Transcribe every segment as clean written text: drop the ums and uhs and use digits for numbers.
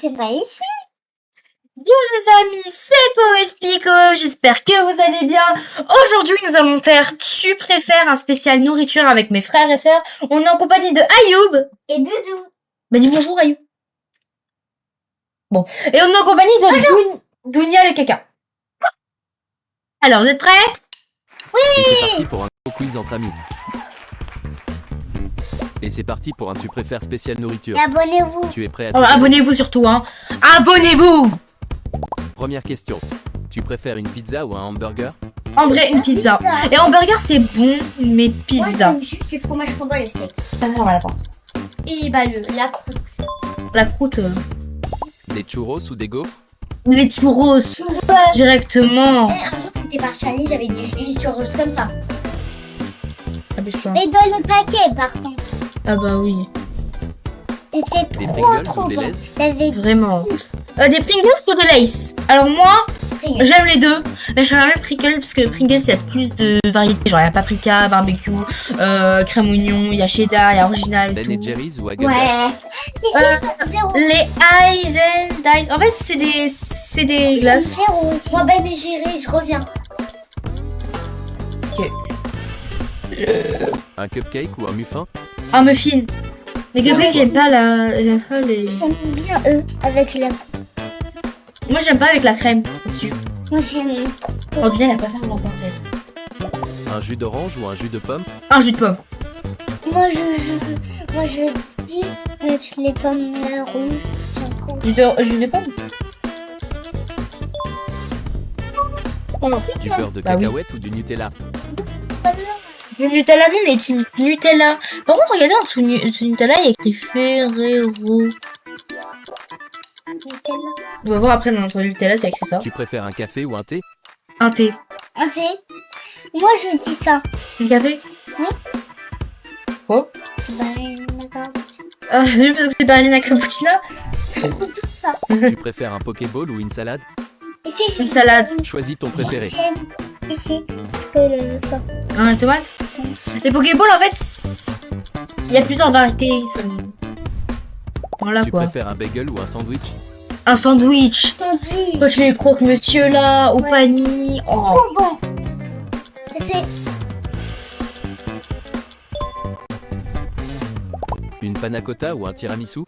C'est pas ici. Yo les amis, c'est Pico, j'espère que vous allez bien. Aujourd'hui nous allons faire Tu préfères un spécial nourriture avec mes frères et sœurs. On est en compagnie de Ayoub. Et Doudou. Bah dis bonjour Ayoub. Bon, et on est en compagnie de Dounia le caca. Alors, vous êtes prêts? Et c'est parti pour un gros quiz entre amis. Et c'est parti pour un Tu préfères spécial nourriture. Et abonnez-vous. Tu es prêt à Alors, abonnez-vous surtout, hein. Abonnez-vous. Première question. Tu préfères une pizza ou un hamburger? En vrai, une pizza. Et hamburger, c'est bon, mais Moi, pizza. j'aime juste le fromage fondant et le steak. Ça ferme à la porte. Et bah, la croûte. La croûte, Des churros ou des gaufres? les churros, directement. Un jour, quand t'es parti à Nice, j'avais des churros comme ça. Abuse-toi. Mais dans le paquet, par contre. Ah bah oui, C'était Des trop, Pringles trop ou des bon. Lay's? T'avais vraiment. Des Pringles ou des Lay's? Alors moi, Pringles. j'aime les deux, mais je préfère même Pringles parce que Pringles, il y a plus de variétés. Genre, il y a paprika, barbecue, crème oignon, il y a cheddar, il y a original et Ben tout. et Jerry's ou Häagen-Dazs? Ouais. Zéro. Les Dice. En fait, c'est des glaces. Zéro aussi. Moi, Ben et Jerry, je reviens. Un cupcake ou un muffin? Un muffin. Mais cupcake, j'aime pas les... J'aime bien eux, avec la... Moi, j'aime pas avec la crème au-dessus. Moi, j'aime trop. Oh, bien, elle a pas fermé la porte, elle. Un jus d'orange ou un jus de pomme? Un jus de pomme. Moi, je dis avec les pommes là rouges. J'aime trop. Jus de pomme. Du beurre de Bah oui. cacahuète ou du Nutella? Du Nutella, nous, on est team Nutella. Par contre, regardez en dessous ce Nutella, il y a écrit Ferrero. On va voir après dans notre Nutella, c'est écrit ça. Tu préfères un café ou un thé? Un thé. Un thé. Moi, je dis ça. Un café? Oui. Oh. C'est pareil, d'accord. Juste parce que c'est Berlina Cappuccina. Tout ça. Tu préfères un Pokéball ou une salade? Ici, j'ai Une salade. Choisis ton préféré. J'aime ici. Parce que ça. Un tomate. Les Pokéballs, en fait, il y a plusieurs variétés. Voilà Tu quoi. préfères un bagel ou un sandwich? Un sandwich. Sandwich. Quand je les croque monsieur là, au Ouais. panier. Oh. Trop bon. C'est Une panna cotta ou un tiramisu?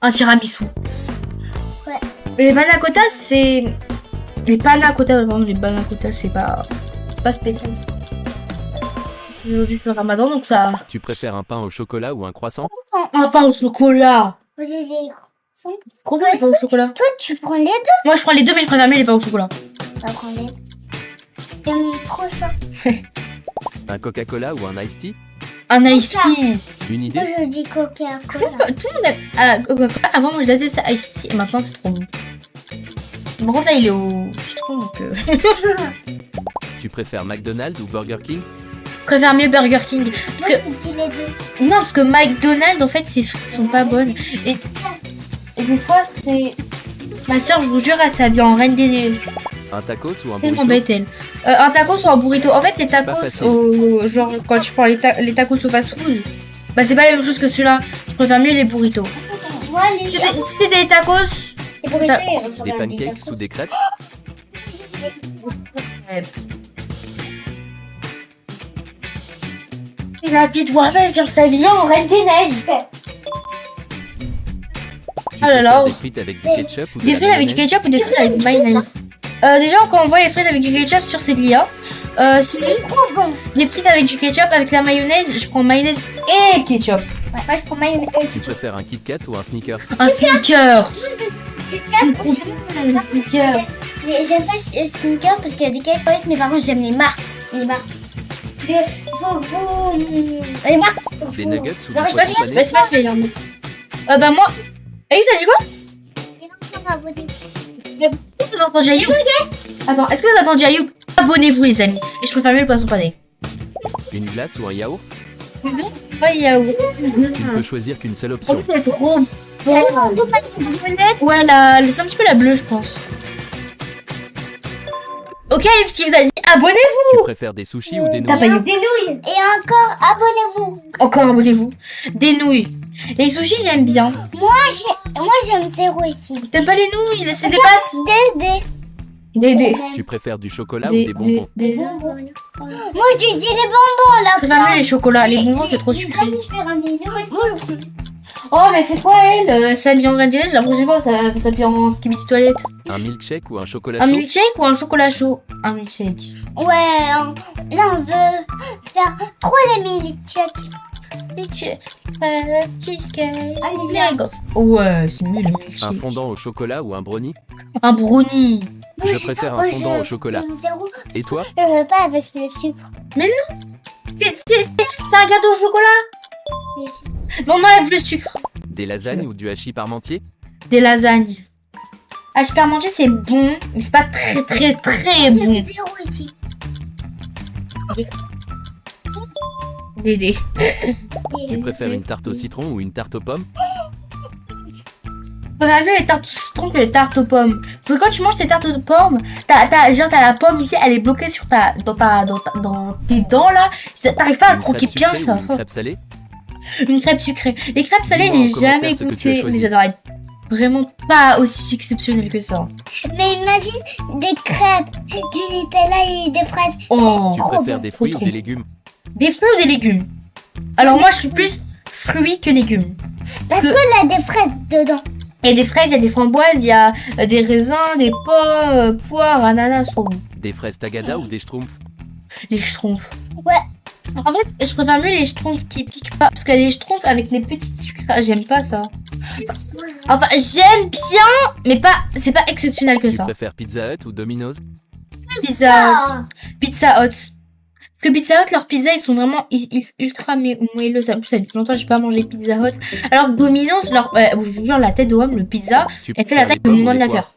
Un tiramisu. Ouais. Mais les panna cotta, c'est... Les panna cotta, pardon, les panna cotta, c'est pas spécial. Aujourd'hui, c'est le ramadan, donc ça... Tu préfères un pain au chocolat ou un croissant? Un pain au chocolat. Moi, je les croissants. Trop bien, les pains au chocolat. Toi, tu prends les deux. Moi, je prends les deux, mais je préfère mieux les pains au chocolat. Je prends les deux. J'aime trop ça. Un Coca-Cola ou un Ice Tea? Un iced tea. Une idée? Moi, je dis Coca-Cola. Tout le monde aime Coca-Cola. Avant, moi, je détestais ça iced tea, et maintenant, c'est trop bon. Par contre, là, il est au citron, donc... Tu préfères McDonald's ou Burger King? Je préfère mieux Burger King. Moi, je dis les deux. Non, parce que McDonald's, en fait, ses frites sont pas bonnes. Et des fois, c'est... Ma soeur, je vous jure, elle s'habille en reine des neiges. Un tacos ou un Tellement burrito? bête, elle. Un tacos ou un burrito. En fait, les Pas tacos, facile. genre, quand tu prends les tacos au fast-food, bah, c'est pas la même chose que ceux-là. Je préfère mieux les burritos. Moi, les Si c'est des tacos... Les burritos, ils ressemblent Des à pancakes tacos. ou des crêpes? Il a dit, doit sur sa vie en reine des neiges. Tu Ah là préfères là. des frites avec du ketchup ou de Des la frites avec du mayonnaise? ketchup ou des frites avec du mayonnaise. Déjà, quand on voit les frites avec du ketchup sur c'est de l'IA. Sinon, Trop bon. les frites avec du ketchup, avec la mayonnaise, je prends mayonnaise et ketchup. Ouais, moi, je prends mayonnaise. Tu préfères un Kit Kat ou un Snickers? Un sneaker. Un sneaker. Mais j'aime pas les sneakers parce qu'il y a des cacahuètes, mais par contre, j'aime les Mars. Les Mars. Mais les Mars. Des nuggets ou Non, du je poisson sais pané? C'est pas ce que bah moi... Ayoub, t'as dit quoi? Vous avez entendu Ayoub? Attends, est-ce que vous avez entendu Ayoub? Abonnez-vous les amis. Et je préfère mieux le poisson pané. Une glace ou un yaourt? Ouais, yaourt. Tu ne peux choisir qu'une seule option. C'est trop bon. Ouais, c'est un petit peu la bleue, je pense. Ok, parce qu'il vous a dit abonnez-vous. Tu préfères des sushis ou des T'as nouilles? pas eu. Des nouilles. Et encore, abonnez-vous. Encore abonnez-vous. Des nouilles. Les sushis, j'aime bien. Moi, j'aime zéro ici. T'aimes pas les nouilles, c'est des pâtes. Des. Tu préfères du chocolat ou des bonbons? Des bonbons. Moi, je dis les bonbons, là. C'est pas mal les chocolats, les bonbons, c'est trop sucré. Moi, je prends. Oh, mais c'est quoi elle? Ça habille en grain de j'ai l'impression que ça s'habille en skibidi toilette. Un milkshake ou un chocolat Un chaud? milkshake ou un chocolat chaud? Un milkshake. Ouais, là, on veut faire trop de milkshakes. Cheesecake. Allez, Very good. Ouais, c'est mieux les Un milkshakes. fondant au chocolat ou un brownie? Un brownie. Je préfère un fondant au chocolat. Zéro. Et toi? Je veux pas avec le sucre. C'est un gâteau au chocolat. Mais on enlève le sucre. Des lasagnes ou du hachis parmentier? Des lasagnes. Hachis parmentier, c'est bon, mais c'est pas très bon. Zéro ici. Dédé. Tu préfères une tarte au citron ou une tarte aux pommes? Je préfère mieux les tartes au citron que les tartes aux pommes. Parce que quand tu manges tes tartes aux pommes, t'as la pomme ici, elle est bloquée sur dans tes dents là. T'arrives pas à Une croquer crêpe bien sucrée ça. ou une crêpe salée? Une crêpe sucrée. Les crêpes salées, Dis-moi en j'ai commentaire jamais ce que tu as goûté, choisi. mais ça doit être vraiment pas aussi exceptionnel que ça. Mais imagine des crêpes, du Nutella et des fraises. Oh, Tu préfères des fruits ou trop. des légumes? Des fruits ou des légumes? Alors moi, je suis plus fruits que légumes. Parce qu'il y a des fraises dedans. Il y a des fraises, il y a des framboises, il y a des raisins, des pommes, poires, ananas, trop bon. Des fraises tagada ou des schtroumpfs? Les schtroumpfs. Ouais. En fait, je préfère mieux les schtroumpfs qui piquent pas. Parce qu'il y a des schtroumpfs avec les petites sucres. J'aime pas ça. Enfin, j'aime bien, mais pas, c'est pas exceptionnel que Tu ça. préfères Pizza Hut ou Domino's? Pizza Hut. Ah. Pizza Hut. Parce que Pizza Hut, leurs pizzas, ils sont vraiment ultra moelleux. Ça fait longtemps que j'ai pas mangé Pizza Hut. Alors que Domino's, je vous jure, la tête de homme, le pizza, Tu elle fait la préfères taille les de mon pommes ou les ordinateur.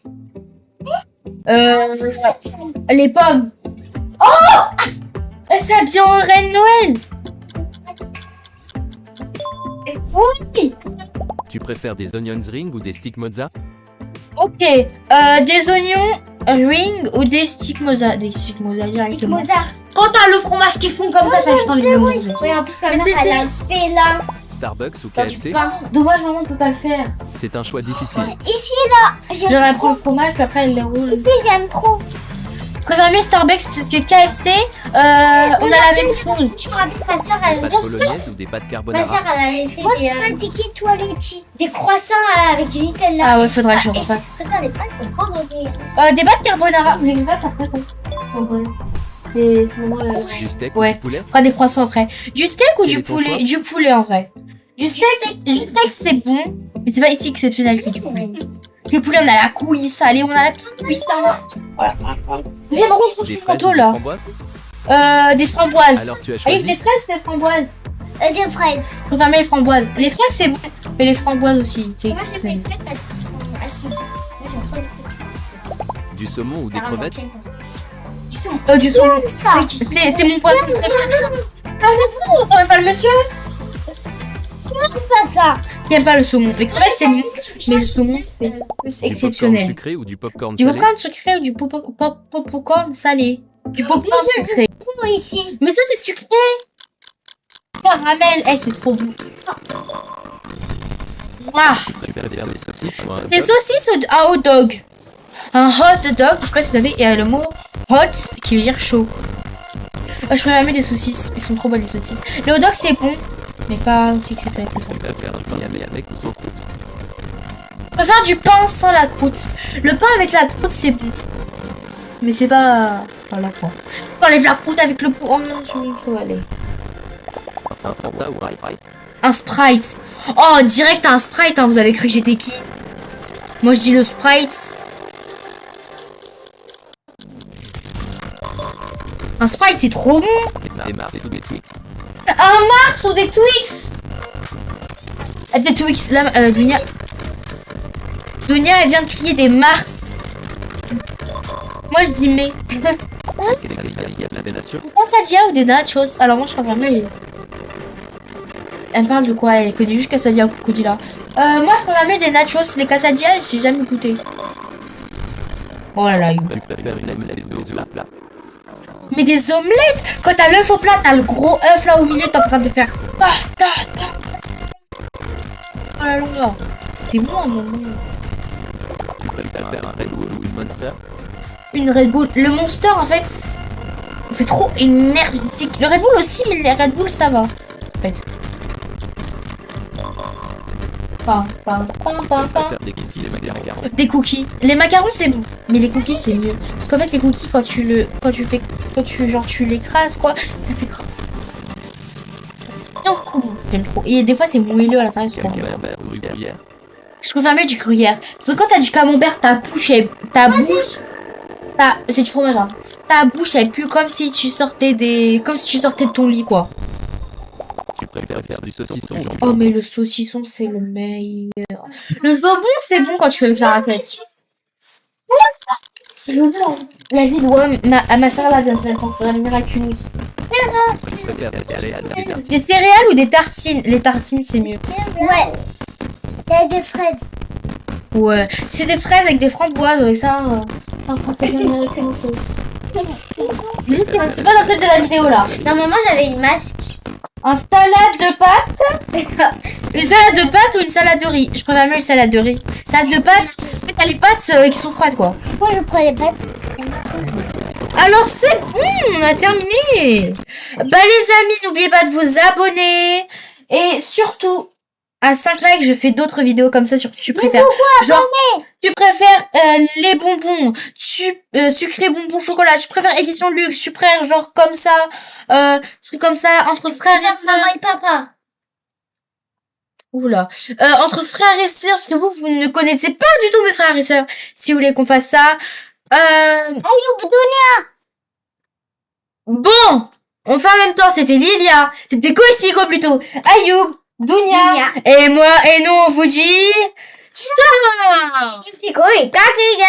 Les pommes. Oh! Ça vient en Reine Noël. Oui. poires? Tu préfères des onions ring ou des sticks mozza? Ok. Des oignons ring ou des sticks mozza. Des sticks mozza directement. Mozart. Oh, t'as le fromage qui fond comme ça, j'ai envie de le manger. Oui, en plus, ma mère, elle a fait là. Starbucks ou Quand tu KFC? parles, dommage, maman, on peut pas le faire. C'est un choix difficile. Ici, là, j'aime J'aurais pris trop. le fromage, puis après, elle le roule. Ici, j'aime trop. Je préfère mieux Starbucks parce que KFC, on a la même chose. Tu me rappelles, ma soeur, Des elle pâtes polonaises ou des pâtes Ma carbonara? soeur, elle avait fait des toiletti. Des croissants avec du Nutella. Ah ouais, faudrait que je Et refasse ça. je préfère les pâtes au bon Des pâtes carbonara. Vous voulez que je fasse après ça? Oh, ouais. Et ce moment-là. Du steak Ouais. ou du poulet? On fera des croissants après. Du steak ou Quel du est ton poulet? choix? Du poulet en vrai. Du steak c'est bon, mais c'est pas ici exceptionnel que du poulet. Le poulet, on a la couille salée, on a la petite couille salée. Voilà. Viens, par contre, faut que je Des fasse fraises mon ou des là. framboises? Des framboises. Alors tu as Ah, il y a choisi? des fraises ou des framboises? Des fraises. Je préfère bien les framboises. Les fraises, c'est bon, mais les framboises aussi. C'est Moi, j'aime les fraises parce qu'ils sont acides. Moi, j'aime trop les fraises qui sont acides. Du saumon ou des crevettes? Du saumon. Du saumon. Ça. C'est mon poisson préféré. On aime pas le monsieur Pas ça. qui aime pas le saumon. Les crevettes, c'est bon, mais le saumon, c'est plus Du popcorn exceptionnel. sucré ou du popcorn Du salé? popcorn sucré ou du popcorn salé? Du popcorn sucré. Moi, ici. Mais ça, c'est sucré. Caramel, c'est trop bon. Ah, Tu préfères des saucisses ou un hot des dog? saucisses ou un hot dog? Un hot dog, je sais pas si vous savez, il y a le mot hot qui veut dire chaud. Je préfère mieux des saucisses, ils sont trop bonnes les saucisses. Le hot dog c'est bon, mais pas aussi exceptionnel que ça. Tu préfères un pain avec ou sans croûte? Je préfère du pain sans la croûte. Le pain avec la croûte c'est bon. Mais c'est pas... Voilà quoi. On enlève la croûte avec le pot. Oh non, je vais aller. Un Fanta ou un Sprite? Un Sprite. Oh, direct un Sprite, hein. Vous avez cru que j'étais qui? Moi je dis le Sprite. Un Sprite c'est trop bon. Des Mars ou des Twix? Un Mars ou des Twix. Des Twix. Là, Dunia, elle vient de crier des Mars. Moi je dis mais. Des nations? Quesadilla ou des nachos? Alors moi je préfère mieux les... Elle parle de quoi? Elle connaît juste quesadilla ou crocodila. Moi je préfère mieux des nachos. Les quesadillas j'ai jamais goûté. Oh là là. Tu préfères une omelette ou des œufs à plat? Mais des omelettes! Quand t'as l'œuf au plat, t'as le gros œuf là au milieu, t'es en train de faire... Oh là là. C'est bon, maman. Tu préfères faire un Red Bull ou une Monster? Une Red Bull. Le Monster, en fait, c'est trop énergétique. Le Red Bull aussi, mais les Red Bull, ça va. En fait. Tu préfères des cookies, des macarons? Des cookies. Les macarons, c'est bon. Mais les cookies, c'est mieux. Parce qu'en fait, les cookies, quand tu l'écrases, quoi, ça fait grave. Non, c'est trop bon. J'aime trop. Et des fois, c'est moelleux à l'intérieur. c'est trop bon. Camembert ou gruyère? Je préfère mieux du gruyère. Parce que quand t'as du camembert, ta bouche, c'est du fromage, hein. Ta bouche, elle pue comme si tu sortais de ton lit, quoi. Tu préfères faire du saucisson ou Oh, mais le saucisson, c'est le meilleur. Le jambon, c'est bon quand tu fais avec la raclette. C'est la vie de WOM, ma soeur là vient de s'être vraiment miraculeuse. tu préfères des céréales ou des tartines? Des céréales ou des tartines? Les tartines, c'est mieux. Ouais. T'as des fraises. Ouais. C'est des fraises avec des framboises, et ça. C'est bien miraculeux. C'est pas dans le thème de la vidéo là. Normalement, j'avais une masque. Un salade de pâtes. Une salade de pâtes ou une salade de riz? Je préfère mieux une salade de riz. Salade de pâtes, mais t'as les pâtes qui sont froides quoi. Moi, je prenais pas. Alors c'est bon, on a terminé. Bah les amis, n'oubliez pas de vous abonner. Et surtout, à 5 likes, je fais d'autres vidéos comme ça sur tu préfères. Genre, tu préfères les bonbons, sucré bonbons chocolat, tu préfères édition luxe, tu préfères genre comme ça, truc comme ça, entre frères et sœurs. Maman et papa. Oula. Entre frères et sœurs, parce que vous ne connaissez pas du tout mes frères et sœurs. Si vous voulez qu'on fasse ça. Ayoub, Dunia. Bon, on fait en même temps, c'était Lilia, c'était Koispiko plutôt, Ayoub, Dunia, et moi, et nous on vous dit... Ciao. Explico et kakige.